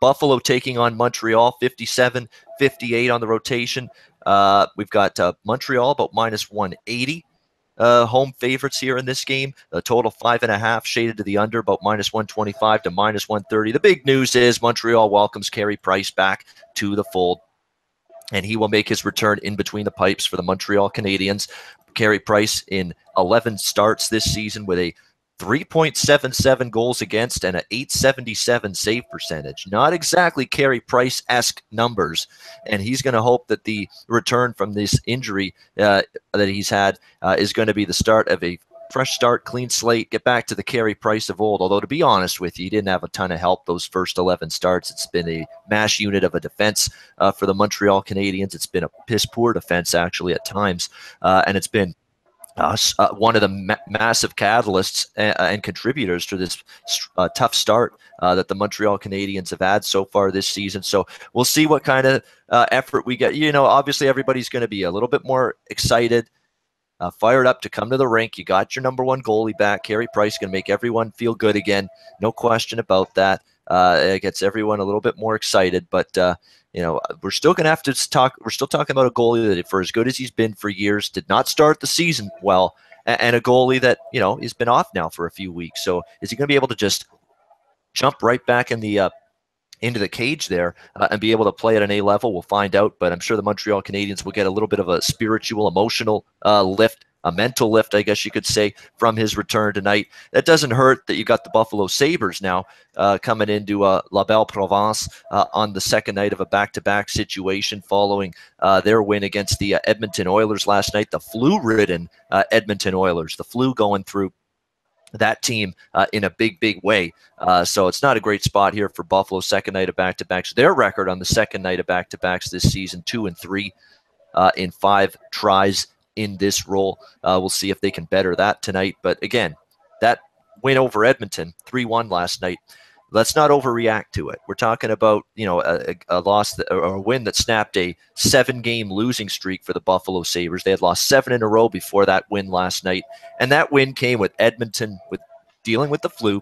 Buffalo taking on Montreal, 57-58 on the rotation. We've got Montreal about minus 180. Home favorites here in this game. A total 5.5 shaded to the under, about minus 125 to minus 130. The big news is Montreal welcomes Carey Price back to the fold, and he will make his return in between the pipes for the Montreal Canadiens. Carey Price in 11 starts this season with a 3.77 goals against and an 877 save percentage. Not exactly Carey Price-esque numbers, and he's going to hope that the return from this injury that he's had is going to be the start of a fresh start, clean slate, get back to the Carey Price of old. Although, to be honest with you, he didn't have a ton of help those first 11 starts. It's been a mash unit of a defense for the Montreal Canadiens. It's been a piss-poor defense, actually, at times, and it's been one of the massive catalysts and contributors to this tough start that the Montreal Canadiens have had so far this season. So we'll see what kind of effort we get. You know, obviously everybody's going to be a little bit more excited, fired up to come to the rink. You got your number one goalie back. Carey Price going to make everyone feel good again. No question about that. It gets everyone a little bit more excited, but you know, we're still going to have to talk. We're still talking about a goalie that, for as good as he's been for years, did not start the season well, and a goalie that, you know, has been off now for a few weeks. So is he going to be able to just jump right back in the into the cage there and be able to play at an A level? We'll find out, but I'm sure the Montreal Canadiens will get a little bit of a spiritual, emotional lift, a mental lift, I guess you could say, from his return tonight. That doesn't hurt that you got the Buffalo Sabres now coming into La Belle Provence on the second night of a back-to-back situation following their win against the Edmonton Oilers last night, the flu-ridden Edmonton Oilers, the flu going through that team in a big, big way. So it's not a great spot here for Buffalo, second night of back-to-backs. Their record on the second night of back-to-backs this season, 2-3 in 5 tries in this role. We'll see if they can better that tonight. But again, that win over Edmonton, 3-1 last night, let's not overreact to it. We're talking about, you know, a loss or a win that snapped a 7-game losing streak for the Buffalo Sabres. They had lost 7 in a row before that win last night. And that win came with Edmonton with dealing with the flu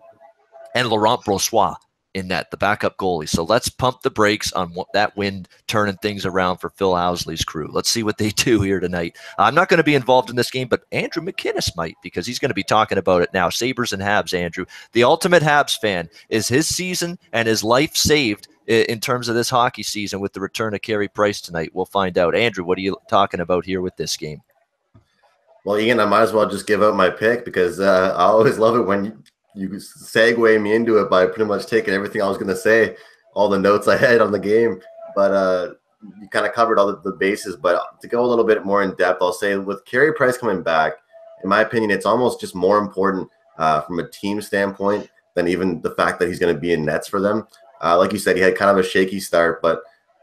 and Laurent Brossoit in net, the backup goalie. So let's pump the brakes on that win, turning things around for Phil Housley's crew. Let's see what they do here tonight. I'm not going to be involved in this game, but Andrew McInnes might, because he's going to be talking about it now. Sabres and Habs, Andrew. The ultimate Habs fan. Is his season and his life saved in terms of this hockey season with the return of Carey Price tonight? We'll find out. Andrew, what are you talking about here with this game? Well, Ian, I might as well just give out my pick, because I always love it when you segue me into it by pretty much taking everything I was going to say, all the notes I had on the game. But you kind of covered all the bases. But to go a little bit more in depth, I'll say with Carey Price coming back, in my opinion, it's almost just more important from a team standpoint than even the fact that he's going to be in nets for them. Like you said, he had kind of a shaky start, but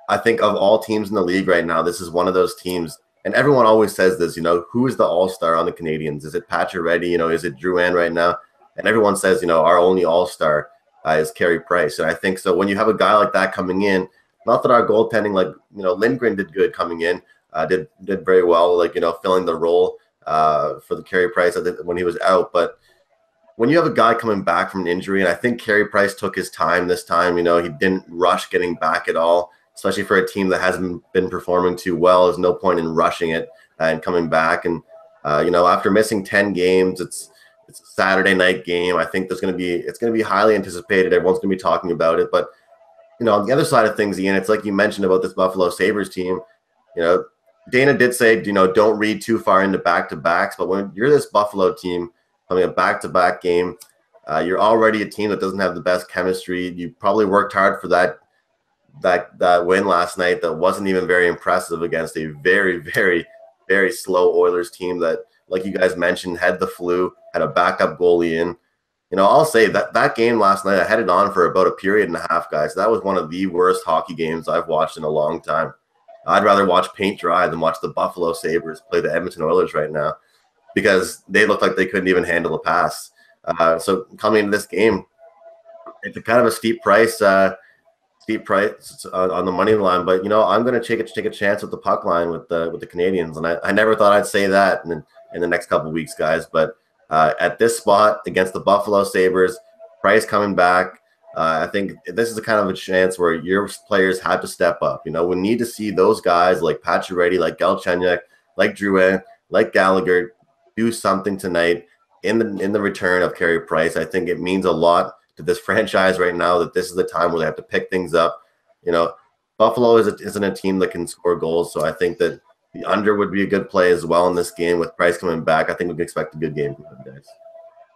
I think of all teams in the league right now, this is one of those teams. And everyone always says this, you know, who is the all-star on the Canadiens? Is it Pacioretty? You know, is it Drouin right now? And everyone says, you know, our only all-star is Carey Price. And I think so when you have a guy like that coming in, not that our goaltending, like, you know, Lindgren did good coming in, did very well, like, you know, filling the role for the Carey Price when he was out. But when you have a guy coming back from an injury, and I think Carey Price took his time this time, you know, he didn't rush getting back at all, especially for a team that hasn't been performing too well. There's no point in rushing it and coming back. And, you know, after missing 10 games, it's a Saturday night game. I think it's going to be highly anticipated. Everyone's going to be talking about it. But, you know, on the other side of things, Ian, it's like you mentioned about this Buffalo Sabres team. You know, Dana did say, you know, don't read too far into back-to-backs. But when you're this Buffalo team having a back-to-back game, you're already a team that doesn't have the best chemistry. You probably worked hard for that win last night that wasn't even very impressive against a very, very, very slow Oilers team that, like you guys mentioned, had the flu, had a backup goalie in. You know, I'll say that game last night, I had it on for about a period and a half, guys. That was one of the worst hockey games I've watched in a long time. I'd rather watch paint dry than watch the Buffalo Sabres play the Edmonton Oilers right now, because they looked like they couldn't even handle a pass. So coming into this game, it's a kind of a steep price on the money line, but, you know, I'm going to take a chance with the puck line with the Canadiens, and I never thought I'd say that in the next couple of weeks, guys. But at this spot against the Buffalo Sabres, Price coming back, I think this is a kind of a chance where your players have to step up. You know, we need to see those guys like Pacioretty, like Galchenyuk, like Drouin, like Gallagher do something tonight in the return of Carey Price. I think it means a lot to this franchise right now that this is the time where they have to pick things up. You know, Buffalo isn't a team that can score goals, so I think that the under would be a good play as well in this game with Price coming back. I think we can expect a good game from them guys.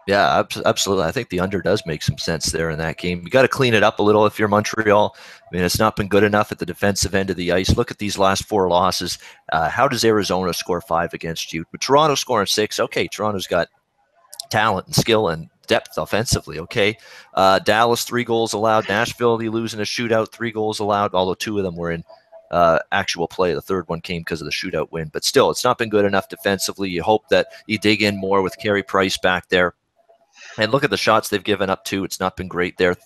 Yeah, absolutely. I think the under does make some sense there in that game. You got to clean it up a little if you're Montreal. I mean, it's not been good enough at the defensive end of the ice. Look at these last 4 losses. How does Arizona score 5 against you? But Toronto scoring 6. Okay, Toronto's got talent and skill and depth offensively. Okay, Dallas 3 goals allowed. Nashville, they lose in a shootout, 3 goals allowed. Although 2 of them were in actual play. The third one came because of the shootout win. But still, it's not been good enough defensively. You hope that you dig in more with Carey Price back there. And look at the shots they've given up too. It's not been great there.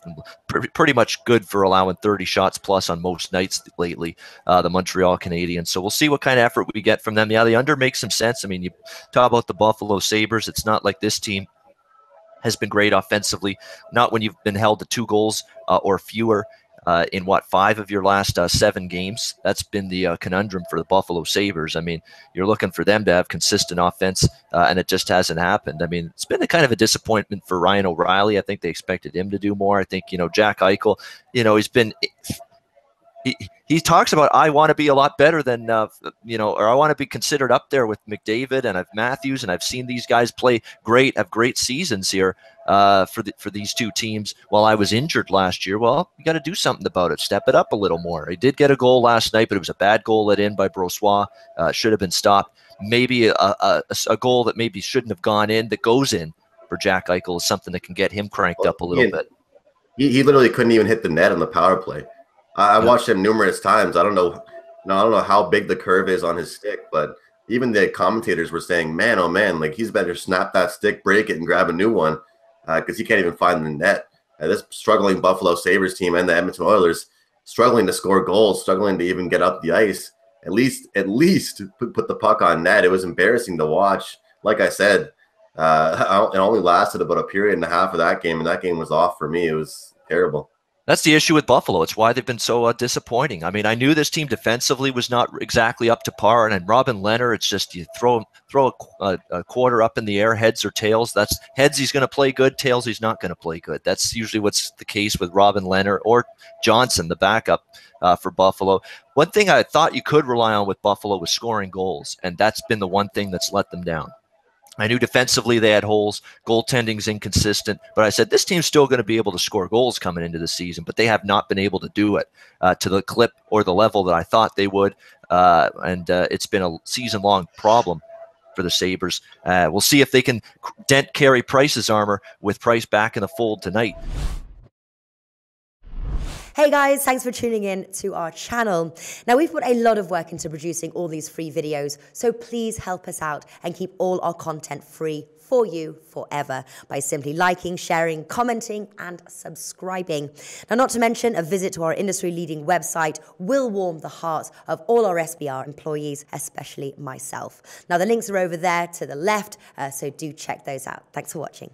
Pretty much good for allowing 30 shots plus on most nights lately, the Montreal Canadiens. So we'll see what kind of effort we get from them. Yeah, the under makes some sense. I mean, you talk about the Buffalo Sabres. It's not like this team has been great offensively. Not when you've been held to 2 goals or fewer in 5 of your last 7 games. That's been the conundrum for the Buffalo Sabres. I mean, you're looking for them to have consistent offense, and it just hasn't happened. I mean, it's been a kind of a disappointment for Ryan O'Reilly. I think they expected him to do more. I think, Jack Eichel, he's been he talks about, I want to be a lot better than, or I want to be considered up there with McDavid and Matthews, and I've seen these guys play great, have great seasons here for these 2 teams while I was injured last year. Well, you got to do something about it. Step it up a little more. He did get a goal last night, but it was a bad goal let in by Brossoit. Should have been stopped. Maybe a goal that maybe shouldn't have gone in that goes in for Jack Eichel is something that can get him cranked up a little bit. He literally couldn't even hit the net on the power play. I watched him numerous times. I don't know how big the curve is on his stick, but even the commentators were saying, man, oh man, like he's better snap that stick, break it, and grab a new one because he can't even find the net. This struggling Buffalo Sabres team and the Edmonton Oilers struggling to score goals, struggling to even get up the ice. At least put the puck on net. It was embarrassing to watch. Like I said, it only lasted about a period and a half of that game, and that game was off for me. It was terrible. That's the issue with Buffalo. It's why they've been so disappointing. I mean, I knew this team defensively was not exactly up to par, and Robin Lehner, it's just you throw a quarter up in the air, heads or tails. That's heads, he's going to play good. Tails, he's not going to play good. That's usually what's the case with Robin Lehner or Johnson, the backup for Buffalo. One thing I thought you could rely on with Buffalo was scoring goals, and that's been the one thing that's let them down. I knew defensively they had holes, goaltending's inconsistent, but I said this team's still going to be able to score goals coming into the season, but they have not been able to do it to the clip or the level that I thought they would, and it's been a season-long problem for the Sabres. We'll see if they can dent Carey Price's armor with Price back in the fold tonight. Hey guys, thanks for tuning in to our channel. Now, we've put a lot of work into producing all these free videos, so please help us out and keep all our content free for you forever by simply liking, sharing, commenting, and subscribing. Now, not to mention, a visit to our industry-leading website will warm the hearts of all our SBR employees, especially myself. Now, the links are over there to the left, so do check those out. Thanks for watching.